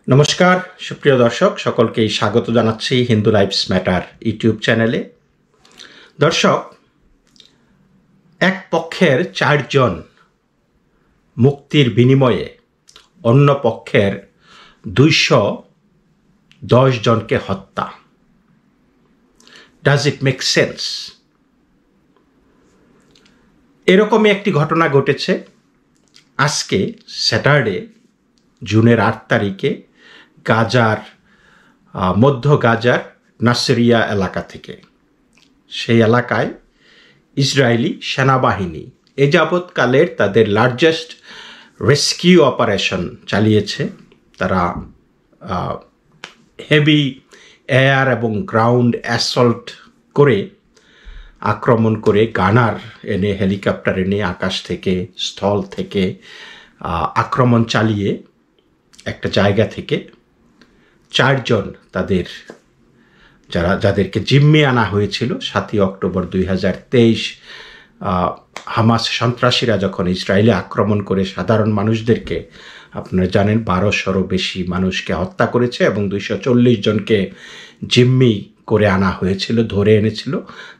নমস্কার সুপ্রিয় দর্শক, সকলকেই স্বাগত জানাচ্ছি হিন্দু লাইভস ম্যাটার ইউটিউব চ্যানেলে। দর্শক, এক পক্ষের 4 জন মুক্তির বিনিময়ে অন্য পক্ষের 210 জনকে হত্যা। Does it make sense? এরকমই একটি ঘটনা ঘটেছে আজকে স্যাটারডে জুনের 8 তারিখে গাজার মধ্য গাজার নাসরিয়া এলাকা থেকে। সেই এলাকায় ইসরায়েলি সেনাবাহিনী এ যাবৎকালের তাদের লার্জেস্ট রেস্কিউ অপারেশন চালিয়েছে। তারা হেভি এয়ার এবং গ্রাউন্ড অ্যাসল্ট করে আক্রমণ করে গানার এনে হেলিকপ্টার এনে আকাশ থেকে স্থল থেকে আক্রমণ চালিয়ে একটা জায়গা থেকে 4 জন যাদেরকে জিম্মি আনা হয়েছিল 7 অক্টোবর 2023 হামাস সন্ত্রাসীরা যখন ইসরায়েলে আক্রমণ করে সাধারণ মানুষদেরকে, আপনারা জানেন 1200-এরও বেশি মানুষকে হত্যা করেছে এবং 240 জনকে জিম্মি করে আনা হয়েছিল, ধরে এনেছিল।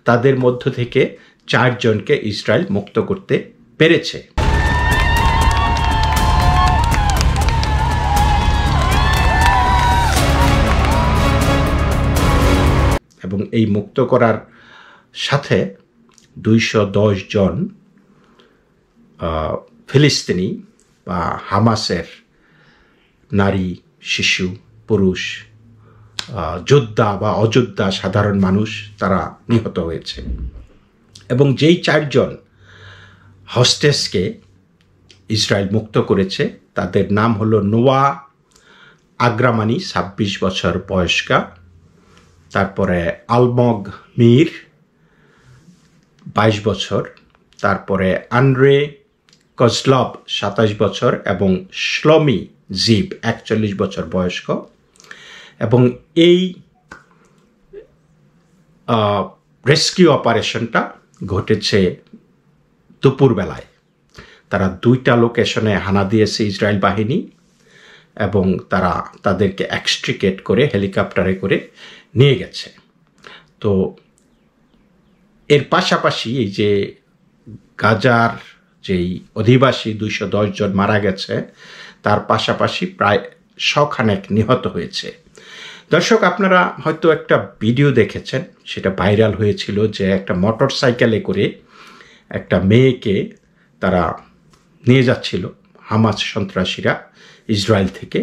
তাদের মধ্য থেকে 4 জনকে ইসরায়েল মুক্ত করতে পেরেছে। এবং এই মুক্ত করার সাথে 210 জন ফিলিস্তিনি বা হামাসের নারী, শিশু, পুরুষ, যোদ্ধা বা অযোদ্ধা সাধারণ মানুষ তারা নিহত হয়েছে। এবং যেই 4 জন হস্টেসকে ইসরায়েল মুক্ত করেছে তাদের নাম হলো নোয়া আগ্রামানি, 26 বছর বয়স্কা। তারপরে আলমগ মির, 22 বছর। তারপরে আন্দ্রে কজলভ, 27 বছর। এবং শ্লমি জিব, 41 বছর বয়স্ক। এবং এই রেস্কিউ অপারেশনটা ঘটেছে দুপুরবেলায়। তারা 2টা লোকেশনে হানা দিয়েছে ইসরায়েল বাহিনী এবং তারা তাদেরকে এক্সট্রিকেট করে হেলিকপ্টারে করে নিয়ে গেছে। তো এর পাশাপাশি এই যে গাজার যেই অধিবাসী 210 জন মারা গেছে, তার পাশাপাশি প্রায় 100 খানেক নিহত হয়েছে। দর্শক, আপনারা হয়তো একটা ভিডিও দেখেছেন, সেটা ভাইরাল হয়েছিল, যে একটা মোটর সাইকেলে করে একটা মেয়েকে তারা নিয়ে যাচ্ছিল হামাস সন্ত্রাসীরা ইসরায়েল থেকে।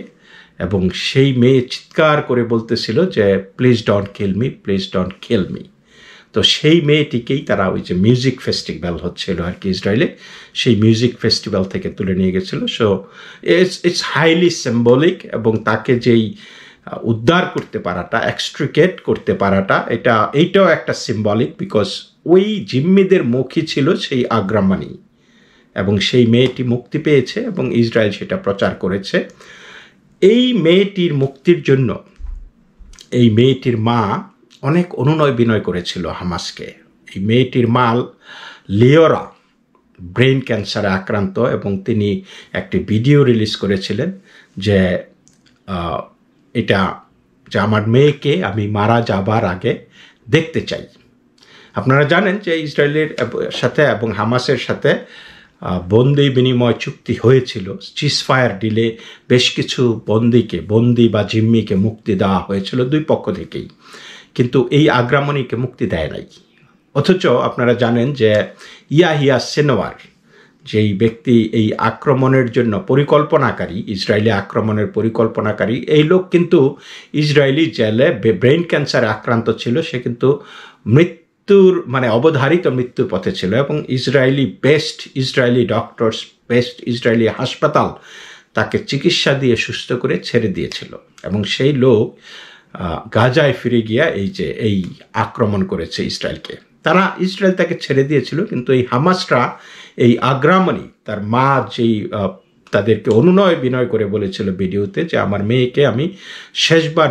এবং সেই মেয়ে চিৎকার করে বলতেছিল যে please don't kill me, please don't kill me. তো সেই মেয়েটিকেই তারা ওই যে মিউজিক ফেস্টিভ্যাল হচ্ছিল আর কি ইসরায়েলে, সেই মিউজিক ফেস্টিভ্যাল থেকে তুলে নিয়ে গেছিল। So it's highly symbolic. এবং তাকে যেই উদ্ধার করতে পারাটা, এক্সট্রিকেট করতে পারাটা, এইটাও একটা সিম্বলিক, বিকজ ওই জিম্মিদের মুখই ছিল সেই আগ্রামানি। এবং সেই মেয়েটি মুক্তি পেয়েছে এবং ইসরায়েল সেটা প্রচার করেছে। এই মেয়েটির মুক্তির জন্য এই মেয়েটির মা অনেক অনুনয় বিনয় করেছিল হামাসকে। এই মেয়েটির মা লিওরা ব্রেন ক্যান্সারে আক্রান্ত এবং তিনি একটি ভিডিও রিলিজ করেছিলেন যে আমার মেয়েকে আমি মারা যাবার আগে দেখতে চাই। আপনারা জানেন যে ইসরায়েলের সাথে এবং হামাসের সাথে বন্দি বিনিময় চুক্তি হয়েছিল। সিজফায়ার ডিলে বেশ কিছু বন্দি বা জিম্মিকে মুক্তি দেওয়া হয়েছিল 2 পক্ষ থেকেই, কিন্তু এই আগ্রামণীকে মুক্তি দেয় নাই। অথচ আপনারা জানেন যে ইয়াহিয়া সিনওয়ার, যেই ব্যক্তি এই আক্রমণের জন্য পরিকল্পনাকারী, ইসরায়েলি আক্রমণের পরিকল্পনাকারী, এই লোক কিন্তু ইসরায়েলি জেলে ব্রেন ক্যান্সারে আক্রান্ত ছিল। সে কিন্তু অবধারিত মৃত্যুর পথে ছিল। এবং best Israeli doctors, best Israeli হাসপাতাল তাকে চিকিৎসা দিয়ে সুস্থ করে ছেড়ে দিয়েছিল। এবং সেই লোক গাজায় ফিরে গিয়া এই আক্রমণ করেছে ইসরায়েলকে। ইসরায়েল তাকে ছেড়ে দিয়েছিল, কিন্তু এই হামাসরা এই আগ্রামণী, তার মা যেই তাদেরকে অনুনয় বিনয় করে বলেছিল ভিডিওতে যে আমার মেয়েকে আমি শেষবার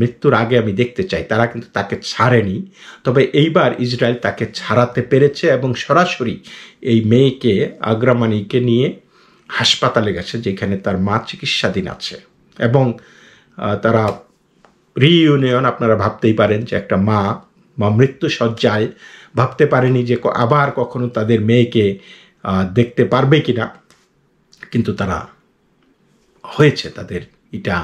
মৃত্যুর আগে আমি দেখতে চাই, তারা কিন্তু তাকে ছাড়েনি। তবে এইবার ইসরায়েল তাকে ছাড়াতে পেরেছে এবং সরাসরি এই মেয়েকে, আগ্রামণীকে নিয়ে হাসপাতালে গেছে, যেখানে তার মা চিকিৎসাধীন আছে। এবং তারা রিইউনিয়ন, আপনারা ভাবতেই পারেন যে একটা মা মৃত্যু শয্যায় ভাবতে পারেনি যে আবার কখনো তাদের মেয়েকে দেখতে পারবে কিনা, কিন্তু তারা হয়েছে, তাদের এটা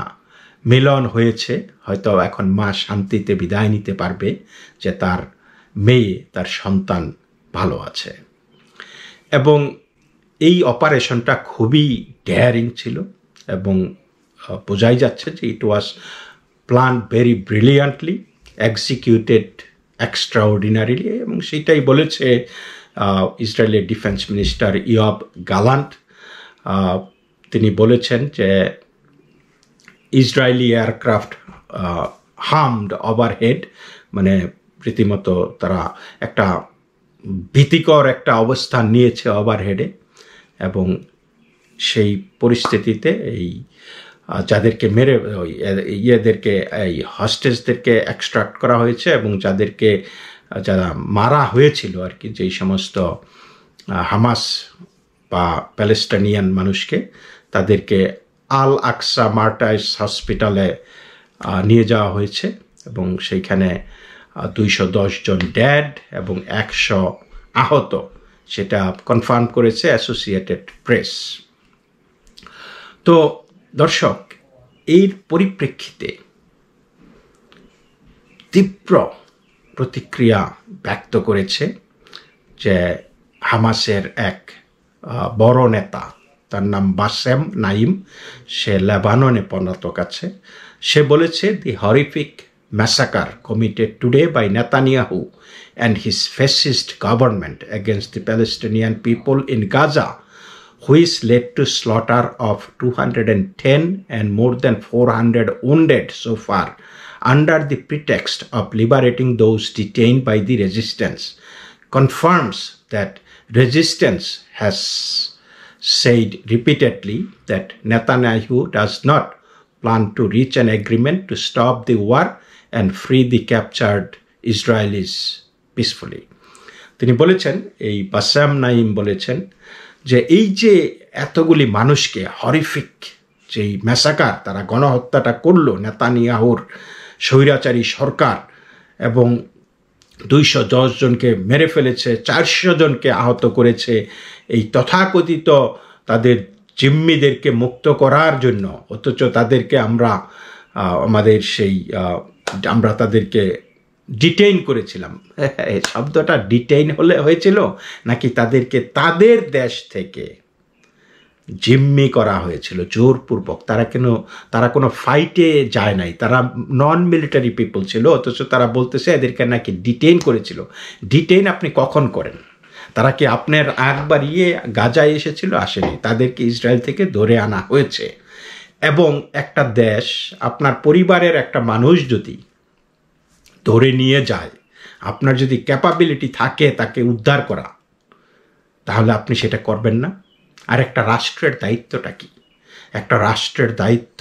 মিলন হয়েছে। হয়তো এখন মা শান্তিতে বিদায় নিতে পারবে যে তার মেয়ে, তার সন্তান ভালো আছে। এবং এই অপারেশনটা খুবই ডেয়ারিং ছিল এবং বোঝাই যাচ্ছে যে ইট ওয়াজ প্ল্যান ভেরি ব্রিলিয়ান্টলি, এক্সিকিউটেড এক্সট্রাঅর্ডিনারিলি। এবং সেটাই বলেছে ইসরায়েলের ডিফেন্স মিনিস্টার ইয়োব গালান্ট। তিনি বলেছেন যে ইসরায়েলি এয়ারক্রাফট হার্মড ওভারহেড, মানে রীতিমতো তারা একটা ভীতিকর একটা অবস্থান নিয়েছে ওভারহেডে। এবং সেই পরিস্থিতিতে এই যাদেরকে মেরে ইয়েদেরকে, এই হস্টেজদেরকে এক্সট্রাক্ট করা হয়েছে এবং যারা মারা হয়েছিল আর কি, যেই সমস্ত হামাস বা প্যালেস্টাইনিয়ান মানুষকে, তাদেরকে আল আকসা মার্টাইস হসপিটালে নিয়ে যাওয়া হয়েছে এবং সেইখানে 210 জন ডেড এবং 100 আহত, সেটা কনফার্ম করেছে অ্যাসোসিয়েটেড প্রেস। তো দর্শক, এর পরিপ্রেক্ষিতে তীব্র প্রতিক্রিয়া ব্যক্ত করেছে যে হামাসের এক বড় নেতা, তার নাম বাসেম নাইম, সে লেবাননে পলাতক আছে। সে বলেছে, দি horrific massacre committed today by Netanyahu and his fascist government against the Palestinian people in Gaza, which led to slaughter of 210 and more than 400 wounded so far, under the pretext of liberating those detained by the resistance, confirms that resistance has said repeatedly that Netanyahu does not plan to reach an agreement to stop the war and free the captured Israelis peacefully. তিনি বলেছেন, এই Bassam Naim বলেছেন যে এই যে এতগুলি মানুষকে horrific যেই ম্যাসাকার, তারা গণহত্যাটা করলো নেতানিয়াহুর স্বৈরাচারী সরকার, এবং 210 জনকে মেরে ফেলেছে, 400 জনকে আহত করেছে, এই তথাকথিত তাদের জিম্মিদেরকে মুক্ত করার জন্য। অথচ তাদেরকে আমরা তাদেরকে ডিটেইন করেছিলাম। শব্দটা ডিটেইন হয়েছিল নাকি তাদেরকে তাদের দেশ থেকে জিম্মি করা হয়েছিল জোরপূর্বক? তারা কোনো ফাইটে যায় নাই, তারা নন মিলিটারি পিপল ছিল, অথচ তারা বলতেছে এদেরকে নাকি ডিটেইন করেছিল। ডিটেইন আপনি কখন করেন? তারা কি আপনার একবার গাজায় এসেছিল? আসেনি। তাদেরকে ইসরায়েল থেকে ধরে আনা হয়েছে। এবং একটা দেশ, আপনার পরিবারের একটা মানুষ যদি ধরে নিয়ে যায়, আপনার যদি ক্যাপাবিলিটি থাকে তাকে উদ্ধার করা, তাহলে আপনি সেটা করবেন না? আর একটা রাষ্ট্রের দায়িত্বটা কি? একটা রাষ্ট্রের দায়িত্ব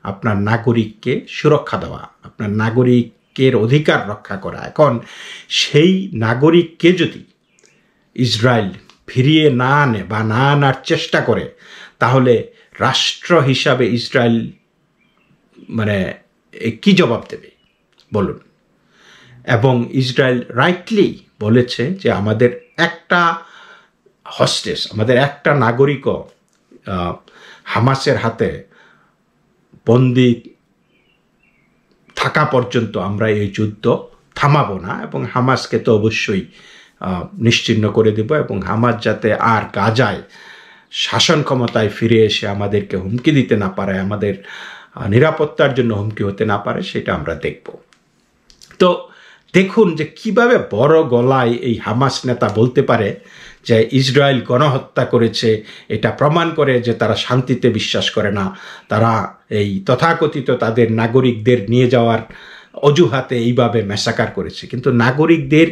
আপনার নাগরিককে সুরক্ষা দেওয়া, আপনার নাগরিকের অধিকার রক্ষা করা। এখন সেই নাগরিককে যদি ইসরায়েল ফিরিয়ে না আনে বা না আনার চেষ্টা করে, তাহলে রাষ্ট্র হিসাবে ইসরায়েল কি জবাব দেবে বলুন? এবং ইসরায়েল রাইটলি বলেছে যে আমাদের একটা হস্টেজ, আমাদের একটা নাগরিকও হামাসের হাতে বন্দি থাকা পর্যন্ত আমরা এই যুদ্ধ থামাবো না, এবং হামাসকে তো অবশ্যই নিশ্চিহ্ন করে দেব, এবং হামাস যাতে আর গাজায় শাসন ক্ষমতায় ফিরে এসে আমাদেরকে হুমকি দিতে না পারে, আমাদের নিরাপত্তার জন্য হুমকি হতে না পারে, সেটা আমরা দেখব। তো দেখুন যে কিভাবে বড় গলায় এই হামাস নেতা বলতে পারে যে ইসরায়েল গণহত্যা করেছে। এটা প্রমাণ করে যে তারা শান্তিতে বিশ্বাস করে না, তারা এই তথাকথিত তাদের নাগরিকদের নিয়ে যাওয়ার অজুহাতে এইভাবে ম্যাসাকার করেছে। কিন্তু নাগরিকদের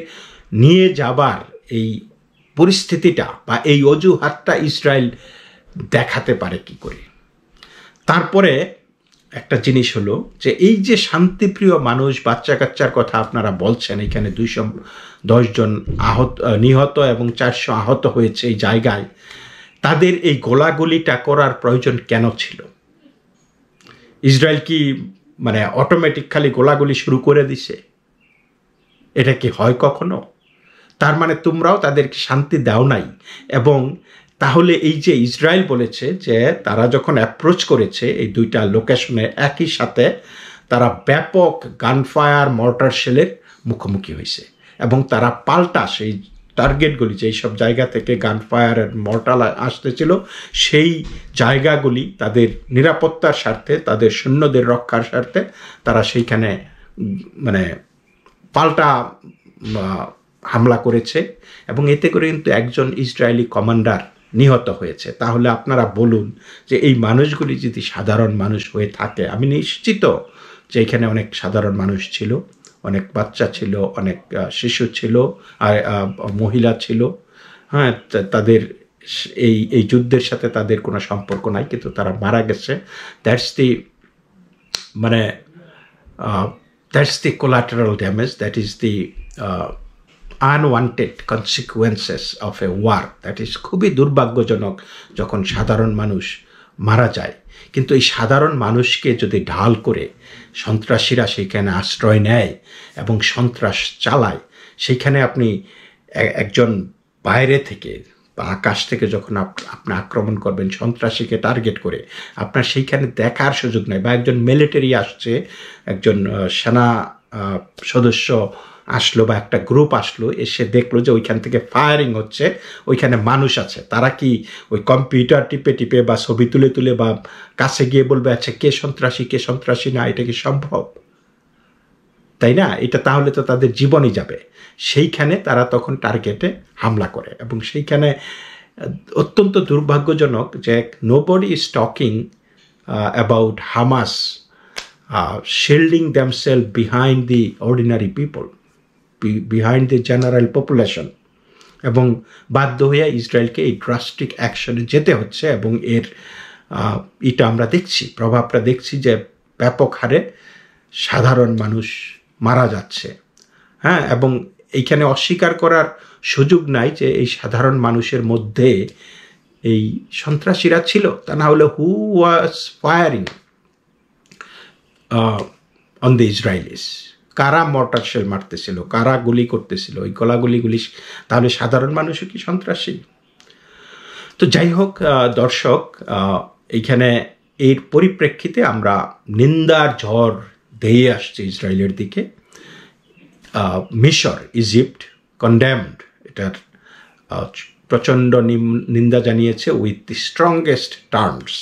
নিয়ে যাবার এই পরিস্থিতিটা বা এই অজুহাতটা ইসরায়েল দেখাতে পারে কি করে? তারপরে একটা জিনিস হলো যে এই যে শান্তিপ্রিয় মানুষ, বাচ্চা কাচ্চার কথা আপনারা বলছেন, এখানে 210 জন নিহত এবং 400 আহত হয়েছে এই জায়গায়, তাদের এই গোলাগুলিটা করার প্রয়োজন কেন ছিল? ইসরায়েল কি মানে অটোমেটিক খালি গোলাগুলি শুরু করে দিছে? এটা কি হয় কখনো? তার মানে তোমরাও তাদেরকে শান্তি দাও নাই। এবং তাহলে এই যে ইসরায়েল বলেছে যে তারা যখন অ্যাপ্রোচ করেছে এই দুইটা লোকেশনে একই সাথে, তারা ব্যাপক গানফায়ার মর্টার শেলের মুখোমুখি হয়েছে এবং তারা পাল্টা সেই টার্গেটগুলি যেই সব জায়গা থেকে গানফায়ার মর্টার আসতেছিল সেই জায়গাগুলি তাদের নিরাপত্তার স্বার্থে, তাদের সৈন্যদের রক্ষার স্বার্থে তারা সেইখানে মানে পাল্টা হামলা করেছে এবং এতে করে কিন্তু একজন ইসরায়েলি কমান্ডার নিহত হয়েছে। তাহলে আপনারা বলুন যে এই মানুষগুলি যদি সাধারণ মানুষ হয়ে থাকে, আমি নিশ্চিত যে এখানে অনেক সাধারণ মানুষ ছিল, অনেক বাচ্চা ছিল, অনেক শিশু ছিল, আর মহিলা ছিল। হ্যাঁ, তাদের এই যুদ্ধের সাথে তাদের কোনো সম্পর্ক নাই, কিন্তু তারা মারা গেছে। দ্যাটস দি মানে that's the collateral damage, that is the unwanted consequences of a war. That is খুবই দুর্ভাগ্যজনক যখন সাধারণ মানুষ মারা যায়। কিন্তু এই সাধারণ মানুষকে যদি ঢাল করে সন্ত্রাসীরা সেইখানে আশ্রয় নেয় এবং সন্ত্রাস চালায়, সেইখানে আপনি একজন বাইরে থেকে বা আকাশ থেকে যখন আপনি আক্রমণ করবেন সন্ত্রাসীকে টার্গেট করে, আপনার সেইখানে দেখার সুযোগ নেই। বা একজন মিলিটারি আসছে, একজন সেনা সদস্য আসলো বা একটা গ্রুপ আসলো, এসে দেখলো যে ওইখান থেকে ফায়ারিং হচ্ছে, ওইখানে মানুষ আছে, তারা কি ওই কম্পিউটার টিপে টিপে বা ছবি তুলে তুলে বা কাছে গিয়ে বলবে আচ্ছা কে সন্ত্রাসী না? এটা কি সম্ভব? তাই না? এটা তাহলে তো তাদের জীবনই যাবে। সেইখানে তারা তখন টার্গেটে হামলা করে এবং সেইখানে অত্যন্ত দুর্ভাগ্যজনক যে nobody is talking about Hamas shielding themself behind the ordinary people, behind the general population, এবং বাধ্য হয়ে ইসরায়েলকে এই ড্রাস্টিক অ্যাকশনে যেতে হচ্ছে। এবং এর এটা আমরা দেখছি, প্রভাবটা দেখছি যে ব্যাপক হারে সাধারণ মানুষ মারা যাচ্ছে। হ্যাঁ, এবং এইখানে অস্বীকার করার সুযোগ নাই যে এই সাধারণ মানুষের মধ্যে এই সন্ত্রাসীরা ছিল। তা না হলে হু ওয়াজ ফায়ারিং অন দ্য ইসরায়েলিস? কারা মর্টার শেল মারতেছিল, কারা গুলি করতেছিল? ওই গুলি তাহলে সাধারণ মানুষও কি সন্ত্রাসী? তো যাই হোক দর্শক, এইখানে এর পরিপ্রেক্ষিতে আমরা নিন্দার ঝড় ধেয়ে আসছে ইসরায়েলের দিকে। মিশর, ইজিপ্ট কন্ডেমড, এটার প্রচণ্ড নিন্দা জানিয়েছে উইথ দি স্ট্রংগেস্ট টার্মস।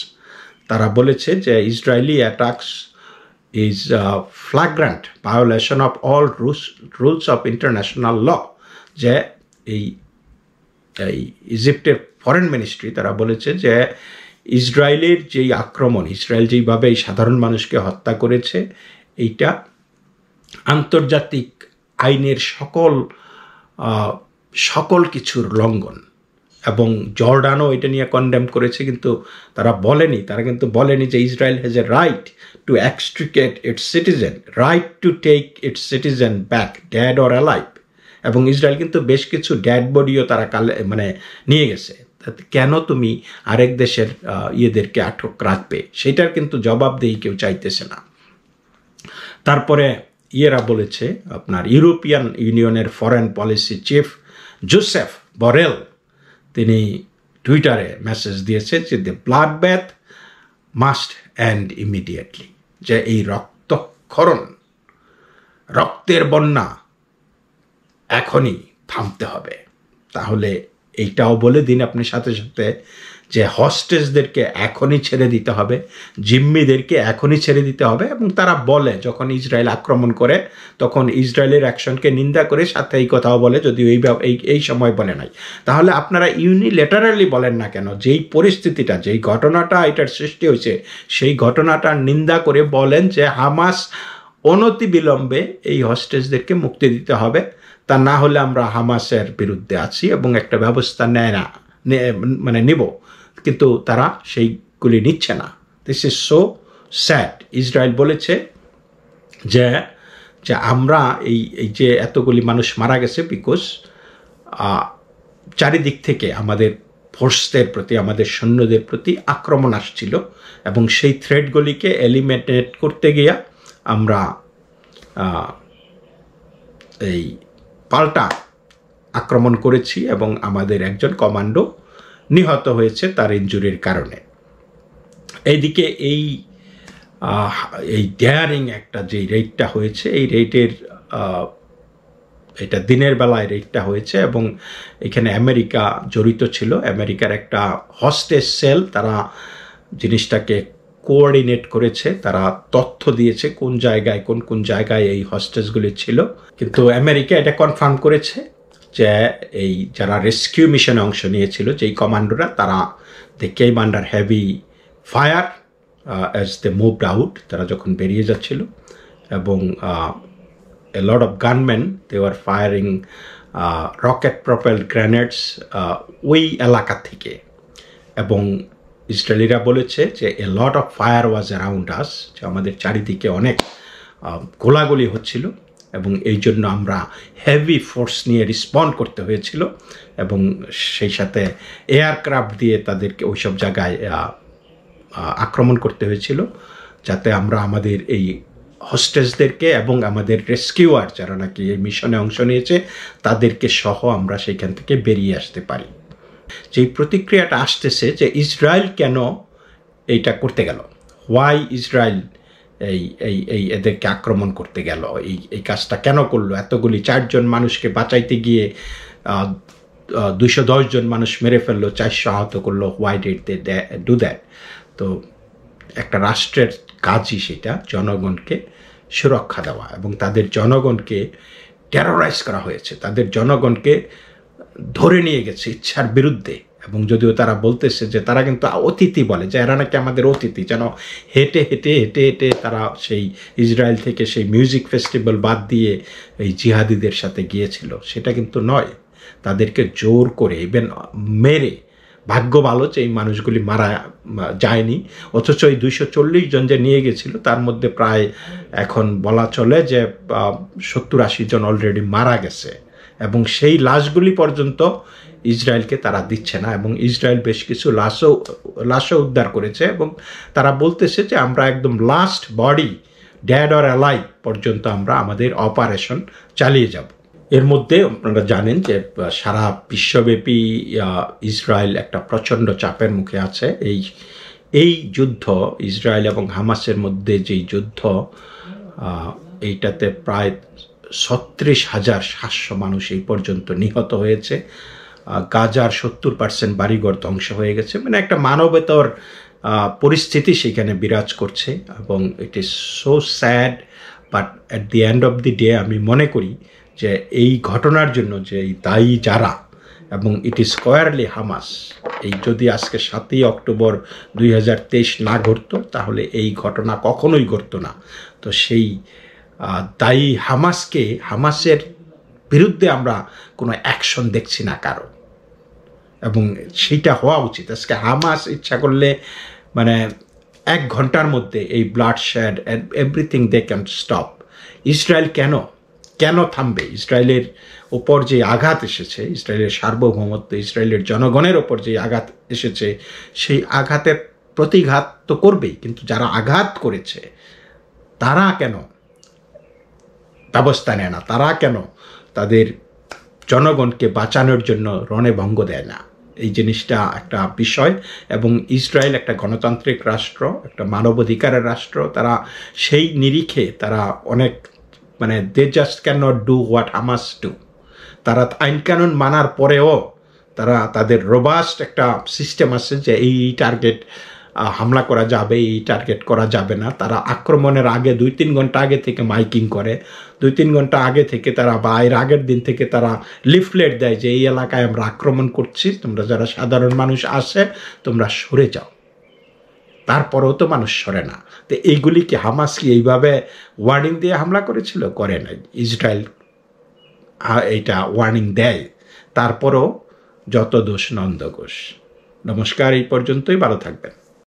তারা বলেছে যে Israeli attacks is flagrant violation of all rules of international law. যে এই ইজিপ্টের ফরেন মিনিস্ট্রি তারা বলেছে যে ইসরায়েলের যেই আক্রমণ, ইসরায়েল যেইভাবে এই সাধারণ মানুষকে হত্যা করেছে, এইটা আন্তর্জাতিক আইনের সকল কিছুর লঙ্ঘন। এবং জর্ডানও এটা নিয়ে কন্ডেম করেছে, কিন্তু তারা কিন্তু বলেনি যে Israel has a right to extricate its citizen, right to take its citizen back, dead or alive. এবং ইসরায়েল কিন্তু বেশ কিছু ড্যাড বডিও তারা নিয়ে গেছে। কেন তুমি আরেক দেশের ইয়েদেরকে আটক রাখবে? সেটার কিন্তু জবাবদেহি কেউ চাইতেছে না। তারপরে ইয়েরা বলেছে, আপনার ইউরোপিয়ান ইউনিয়নের foreign policy chief Josep Borrell, তিনি টুইটারে মেসেজ দিয়েছে যে the bloodbath must end immediately, যে এই রক্তক্ষরণ, রক্তের বন্যা এখনই থামতে হবে। তাহলে এইটাও বলে দিন আপনি সাথে সাথে যে হস্টেজদেরকে এখনই ছেড়ে দিতে হবে, জিম্মিদেরকে এখনই ছেড়ে দিতে হবে। এবং তারা বলে যখন ইসরায়েল আক্রমণ করে তখন ইসরায়েলের অ্যাকশনকে নিন্দা করে সাথে এই কথাও বলে, যদিও এই সময় বলে নাই। তাহলে আপনারা ইউনিলেটারালি বলেন না কেন? যেই পরিস্থিতিটা, যেই ঘটনাটা এটার সৃষ্টি হয়েছে, সেই ঘটনাটার নিন্দা করে বলেন যে হামাস অনতিবিলম্বে এই হস্টেজদেরকে মুক্তি দিতে হবে, তা না হলে আমরা হামাসের বিরুদ্ধে আছি এবং একটা ব্যবস্থা নেব। কিন্তু তারা সেইগুলি নিচ্ছে না। This is so sad. Israel বলেছে যে আমরা এই যে এতগুলি মানুষ মারা গেছে বিকজ চারিদিক থেকে আমাদের ফোর্সদের প্রতি, আমাদের সৈন্যদের প্রতি আক্রমণ আসছিল, এবং সেই থ্রেটগুলিকে এলিমিনেট করতে গিয়া আমরা এই পাল্টা আক্রমণ করেছি এবং আমাদের একজন কমান্ডো নিহত হয়েছে তার ইনজুরির কারণে। এইদিকে এই ডেয়ারিং একটা যে রেইডটা হয়েছে, এই রেইডের এটা দিনের বেলায় রেইডটা হয়েছে এবং এখানে আমেরিকা জড়িত ছিল। আমেরিকার একটা হস্টেজ সেল তারা জিনিসটাকে কোঅর্ডিনেট করেছে, তারা তথ্য দিয়েছে কোন জায়গায় কোন জায়গায় এই হস্টেজগুলি ছিল। কিন্তু আমেরিকা এটা কনফার্ম করেছে যে এই যারা রেস্কিউ মিশনে অংশ নিয়েছিল, যেই কমান্ডোরা, তারা they came under heavy fire as they moved out, তারা যখন বেরিয়ে যাচ্ছিল, এবং a lot of gunmen, they were firing rocket propelled grenades ওই এলাকা থেকে। এবং ইসরায়েলিরা বলেছে যে a lot of fire was around us, যে আমাদের চারিদিকে অনেক গোলাগুলি হচ্ছিল এবং এই জন্য আমরা হেভি ফোর্স নিয়ে রেসপন্ড করতে হয়েছিল, এবং সেই সাথে এয়ারক্রাফট দিয়ে তাদেরকে ওইসব জায়গায় আক্রমণ করতে হয়েছিল, যাতে আমরা আমাদের এই হোস্টেজদেরকে এবং আমাদের রেস্কিউয়ার যারা নাকি এই মিশনে অংশ নিয়েছে তাদেরকে সহ আমরা সেইখান থেকে বেরিয়ে আসতে পারি। যেই প্রতিক্রিয়াটা আসতেছে যে ইসরায়েল কেন এইটা করতে গেল, হোয়াই ইসরায়েল এই এদেরকে আক্রমণ করতে গেল, এই কাজটা কেন করলো, এতগুলি 4 জন মানুষকে বাঁচাইতে গিয়ে 210 জন মানুষ মেরে ফেললো, 400 আহত করলো, why did they do that? তো একটা রাষ্ট্রের কাজই সেটা জনগণকে সুরক্ষা দেওয়া, এবং তাদের জনগণকে টেরোরাইজ করা হয়েছে, তাদের জনগণকে ধরে নিয়ে গেছে ইচ্ছার বিরুদ্ধে। এবং যদিও তারা বলতেছে যে তারা কিন্তু অতিথি বলে, যে এরা নাকি আমাদের অতিথি, যেন হেঁটে হেঁটে হেঁটে হেঁটে তারা সেই ইসরায়েল থেকে সেই মিউজিক ফেস্টিভ্যাল বাদ দিয়ে এই জিহাদিদের সাথে গিয়েছিল, সেটা কিন্তু নয়। তাদেরকে জোর করে ইভেন মেরে, ভাগ্য ভালো যে এই মানুষগুলি মারা যায়নি, অথচ এই 240 জন যে নিয়ে গেছিল তার মধ্যে প্রায় এখন বলা চলে যে 70-80 জন অলরেডি মারা গেছে, এবং সেই লাশগুলি পর্যন্ত ইসরায়েলকে তারা দিচ্ছে না। এবং ইসরায়েল বেশ কিছু লাশও উদ্ধার করেছে, এবং তারা বলতেছে যে আমরা একদম last body, dad or alive পর্যন্ত আমরা আমাদের অপারেশন চালিয়ে যাব। এর মধ্যে আপনারা জানেন যে সারা বিশ্বব্যাপী ইসরায়েল একটা প্রচণ্ড চাপের মুখে আছে। এই যুদ্ধ, ইসরায়েল এবং হামাসের মধ্যে যেই যুদ্ধ, এইটাতে প্রায় 36,700 মানুষ এই পর্যন্ত নিহত হয়েছে। গাজার 70% বাড়িঘর ধ্বংস হয়ে গেছে। মানে একটা মানবতার পরিস্থিতি সেখানে বিরাজ করছে, এবং it is so sad. But at the end of the day আমি মনে করি যে এই ঘটনার জন্য যে দায়ী যারা, এবং ইট ইজ স্কোয়ারলি হামাস, এই যদি আজকে 7ই অক্টোবর 2023 না ঘটতো তাহলে এই ঘটনা কখনোই ঘটতো না। তো সেই দায়ী হামাসের বিরুদ্ধে আমরা কোনো অ্যাকশন দেখছি না কারো, এবং সেইটা হওয়া উচিত। আজকে হামাস ইচ্ছা করলে মানে 1 ঘন্টার মধ্যে এই bloodshed everything they can stop. Israel কেন থামবে? ইসরায়েলের ওপর যে আঘাত এসেছে, ইসরায়েলের সার্বভৌমত্ব, ইসরায়েলের জনগণের ওপর যে আঘাত এসেছে, সেই আঘাতের প্রতিঘাত তো করবেই, কিন্তু যারা আঘাত করেছে তারা কেন ব্যবস্থা নেয় না? তারা কেন তাদের জনগণকে বাঁচানোর জন্য রণে ভঙ্গ দেয় না? এই জিনিসটা একটা বিষয়। এবং ইসরায়েল একটা গণতান্ত্রিক রাষ্ট্র, একটা মানবাধিকারের রাষ্ট্র। তারা সেই নিরিখে তারা অনেক মানে they just can not do what Hamas do. তারা আইনকানুন মানার পরেও তারা তাদের রোবাস্ট একটা সিস্টেম আছে যে এই টার্গেট হামলা করা যাবে, এই টার্গেট করা যাবে না। তারা আক্রমণের আগে 2-3 ঘন্টা আগে থেকে মাইকিং করে, 2-3 ঘন্টা আগে থেকে তারা বা এর আগের দিন থেকে তারা লিফলেট দেয় যে এই এলাকায় আমরা আক্রমণ করছি, তোমরা যারা সাধারণ মানুষ আসে তোমরা সরে যাও। তারপরেও তো মানুষ সরে না। তো এইগুলি কি হামাস কি এইভাবে ওয়ার্নিং দিয়ে হামলা করেছিল? করে নাই। ইসরায়েল এইটা ওয়ার্নিং দেয়, তারপরও যত দোষ নন্দ ঘোষ। নমস্কার, এই পর্যন্তই, ভালো থাকবেন।